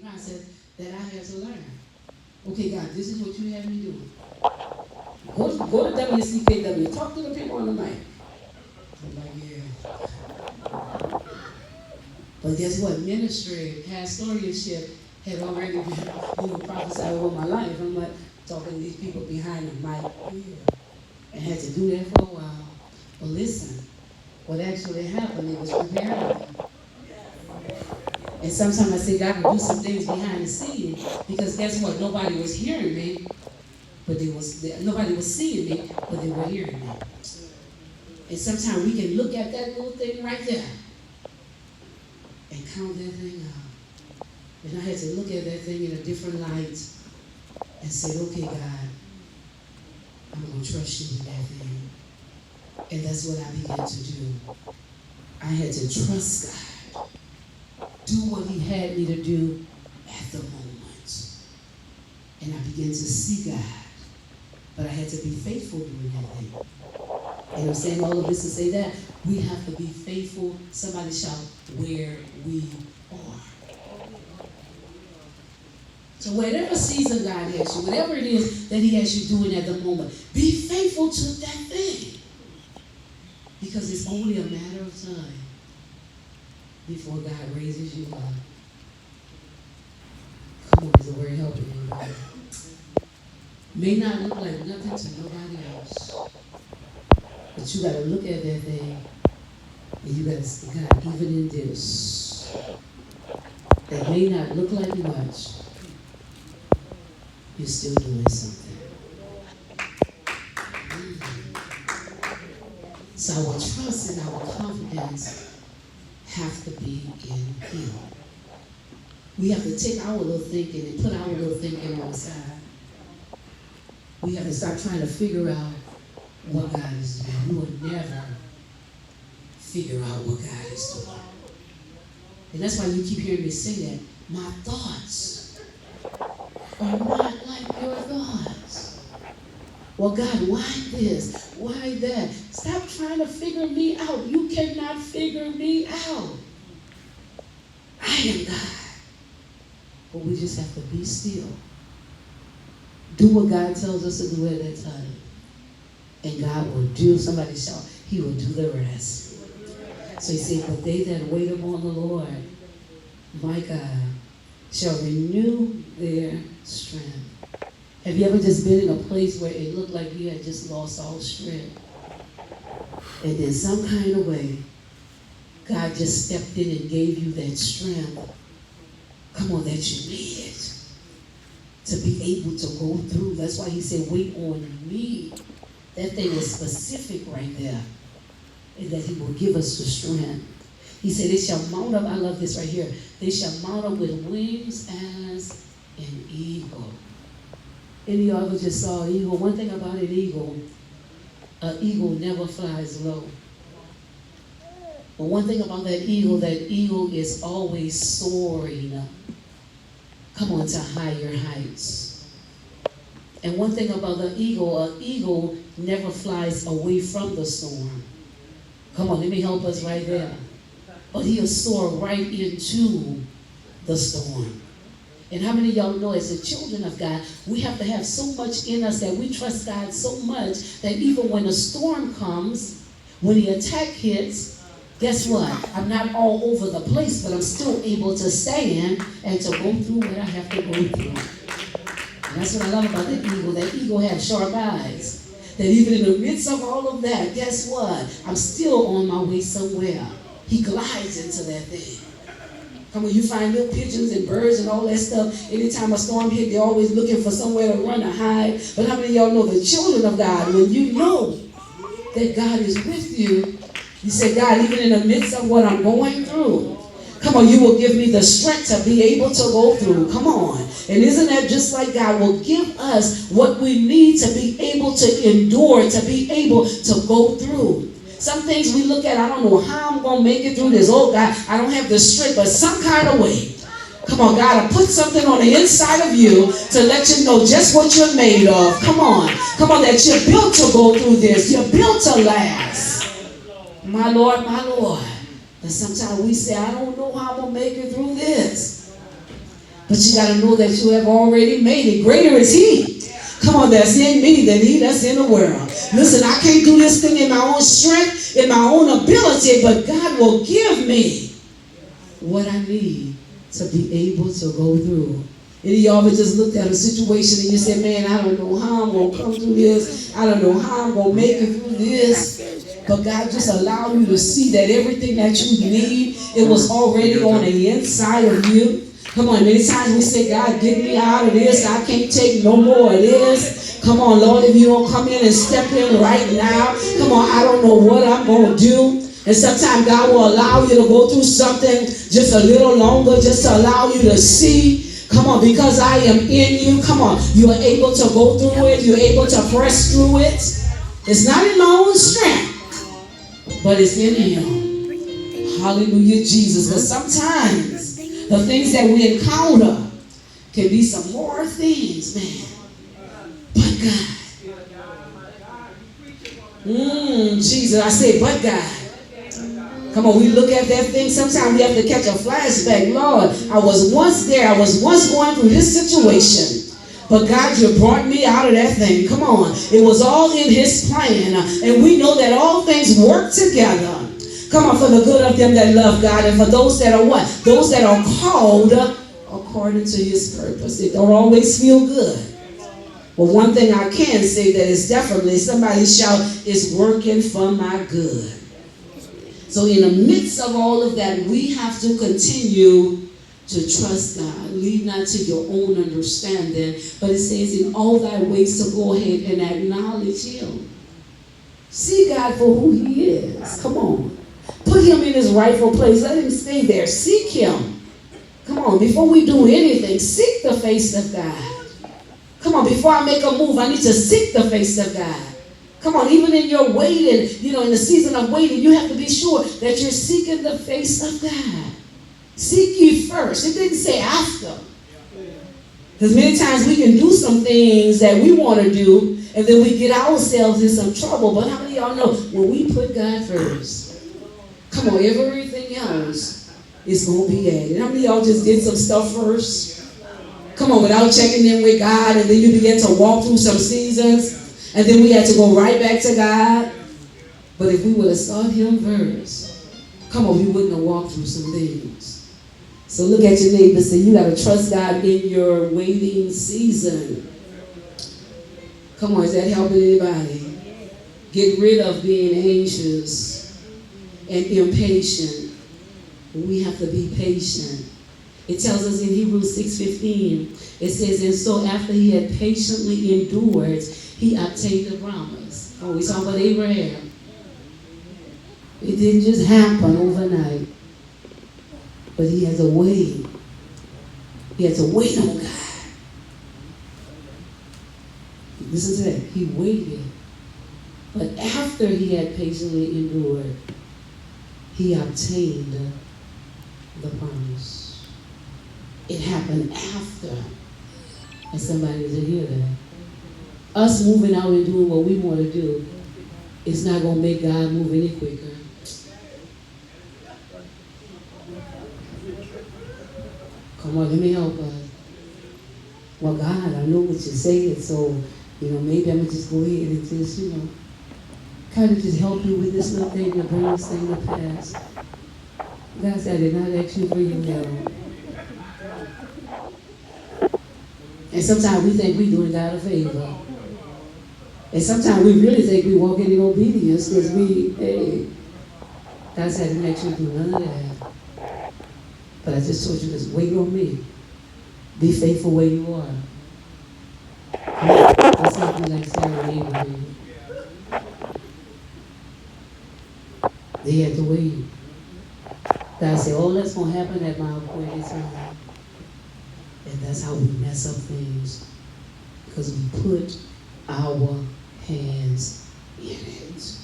process that I had to learn. Okay, God, this is what you have me do. Go to WCKW. Talk to the people on the mic. I'm like, yeah. But guess what? Ministry, pastorship had already been, prophesied over my life. I'm like talking to these people behind the mic. Yeah. And had to do that for a while. But listen, what actually happened, it was preparing me. And sometimes I say God would do some things behind the scenes because guess what? Nobody was hearing me, but nobody was seeing me, but they were hearing me. And sometimes we can look at that little thing right there and count that thing out. And I had to look at that thing in a different light and say, okay, God, I'm going to trust you with that thing. And that's what I began to do. I had to trust God. Do what he had me to do at the moment. And I began to see God. But I had to be faithful doing that thing. And I'm saying all of this to say that we have to be faithful. Somebody shout, where we are. So whatever season God has you, whatever it is that he has you doing at the moment, be faithful to that thing. Because it's only a matter of time before God raises you up. Come on, is the word helping you? May not look like nothing to nobody else. But you got to look at that thing and you got to say, God, even in this, that may not look like much, you're still doing something. So our trust and our confidence have to be in him. We have to take our little thinking and put our little thinking on the side. We have to start trying to figure out what God is doing. We will never figure out what God is doing. And that's why you keep hearing me say that. My thoughts are not like your thoughts. Well, God, why this? Why that? Stop trying to figure me out. You cannot figure me out. I am God. But we just have to be still. Do what God tells us to do at that time. And God will do, somebody shout, he will do the rest. So he said, but they that wait upon the Lord, my God, shall renew their strength. Have you ever just been in a place where it looked like you had just lost all strength? And then some kind of way, God just stepped in and gave you that strength. Come on, that you needed to be able to go through. That's why he said, wait on me. That thing was specific right there. And that he will give us the strength. He said, they shall mount up. I love this right here. They shall mount up with wings as an eagle. Any of you just saw an eagle? One thing about an eagle never flies low. But one thing about that eagle is always soaring. Come on, to higher heights. And one thing about an eagle never flies away from the storm. Come on, let me help us right there. But he'll soar right into the storm. And how many of y'all know as the children of God, we have to have so much in us that we trust God so much that even when a storm comes, when the attack hits, guess what? I'm not all over the place, but I'm still able to stand and to go through what I have to go through. And that's what I love about that eagle. That eagle has sharp eyes. That even in the midst of all of that, guess what? I'm still on my way somewhere. He glides into that thing. Come on, you find little pigeons and birds and all that stuff. Anytime a storm hit, they're always looking for somewhere to run or hide. But how many of y'all know the children of God, when you know that God is with you, you say, God, even in the midst of what I'm going through, come on, you will give me the strength to be able to go through. Come on. And isn't that just like God will give us what we need to be able to endure, to be able to go through? Some things we look at, I don't know how I'm going to make it through this. Oh, God, I don't have the strength, but some kind of way. Come on, God, I put something on the inside of you to let you know just what you're made of. Come on, that you're built to go through this. You're built to last. My Lord, my Lord. And sometimes we say, I don't know how I'm going to make it through this. But you got to know that you have already made it. Greater is He. Come on, that's in me than he that's in the world. Listen, I can't do this thing in my own strength, in my own ability, but God will give me what I need to be able to go through. Any of y'all ever just looked at a situation and you said, man, I don't know how I'm going to come through this. I don't know how I'm going to make it through this. But God just allowed you to see that everything that you need, it was already on the inside of you. Come on, many times we say, God, get me out of this. I can't take no more of this. Come on, Lord, if you don't come in and step in right now, come on, I don't know what I'm going to do. And sometimes God will allow you to go through something just a little longer, just to allow you to see. Come on, because I am in you. Come on, you are able to go through it. You're able to press through it. It's not in my own strength, but it's in Him. Hallelujah, Jesus. But sometimes the things that we encounter can be some horror things, man. But God. Jesus, I say, but God. Come on, we look at that thing. Sometimes we have to catch a flashback. Lord, I was once there. I was once going through this situation. But God, you brought me out of that thing. Come on. It was all in His plan. And we know that all things work together. Come on, for the good of them that love God, and for those that are what? Those that are called according to His purpose. It don't always feel good. But one thing I can say that is definitely, somebody shout, it's working for my good. So in the midst of all of that, we have to continue to trust God. Lean not to your own understanding, but it says in all thy ways to go ahead and acknowledge Him. See God for who He is. Come on. Put Him in His rightful place. Let Him stay there. Seek Him. Come on. Before we do anything, seek the face of God. Come on. Before I make a move, I need to seek the face of God. Come on. Even in your waiting, in the season of waiting, you have to be sure that you're seeking the face of God. Seek ye first. It didn't say after. Because many times we can do some things that we want to do, and then we get ourselves in some trouble. But how many of y'all know when we put God first, come on, everything else is going to be added. How many of y'all just did some stuff first? Come on, without checking in with God, and then you begin to walk through some seasons, and then we had to go right back to God. But if we would have sought Him first, come on, we wouldn't have walked through some things. So look at your neighbor and say, you got to trust God in your waiting season. Come on, is that helping anybody? Get rid of being anxious and impatient. We have to be patient. It tells us in Hebrews 6:15, it says, and so after he had patiently endured, he obtained the promise. Oh, we talking about Abraham. It didn't just happen overnight. But he had to wait. He had to wait on God. Listen to that. He waited. But after he had patiently endured, he obtained the promise. It happened after. And somebody needs to hear that. Us moving out and doing what we want to do is not going to make God move any quicker. Come on, let me help us. Well, God, I know what you're saying, so, maybe I'm going to just go ahead and just, kind of just help you with this little thing to bring this thing to pass. God said, I did not ask you for your help. And sometimes we think we're doing God a favor. And sometimes we really think we walk in obedience because God said, I didn't ask you to do none of that. But I just told you, just wait on me. Be faithful where you are. Let's not be like Sarah and Abraham. They had to wait. God said, that's going to happen at my appointed time. And that's how we mess up things. Because we put our hands in it.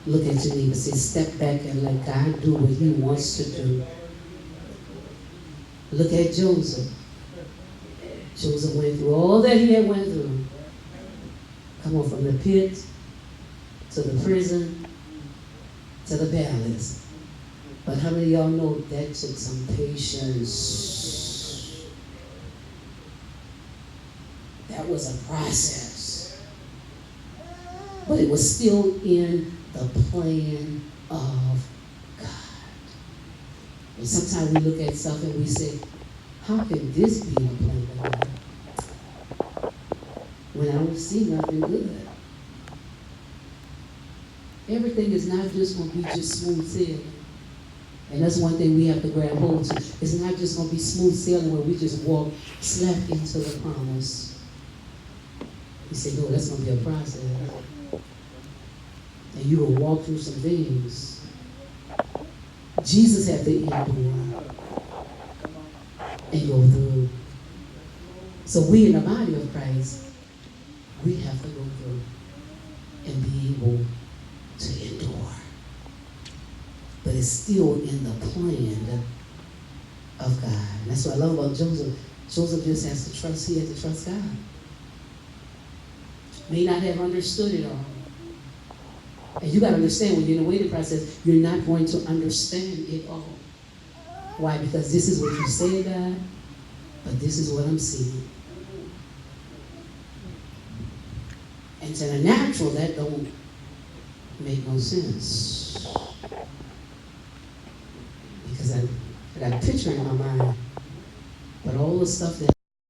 Look at your neighbor. Say, step back and let God do what He wants to do. Look at Joseph. Joseph went through all that he had went through. Come on, from the pit to the prison to the palace. But how many of y'all know that took some patience? that was a process. But it was still in the plan of God. And sometimes we look at stuff and we say, how can this be in the plan of God? When I don't see nothing good. Everything is not just going to be just smooth sailing. And that's one thing we have to grab hold to. It's not just going to be smooth sailing where we just walk slap into the promise. You say, no, that's going to be a process. And you will walk through some things. Jesus had to endure and go through. So we in the body of Christ, we have to go through and be able to endure. But it's still in the plan of God. And that's what I love about Joseph. Joseph just has to trust, he has to trust God. May not have understood it all. And you got to understand, when you're in the waiting process, you're not going to understand it all. Why? Because this is what you say, God, but this is what I'm seeing. And to the natural, that don't make no sense. Because I got a picture in my mind, but all the stuff that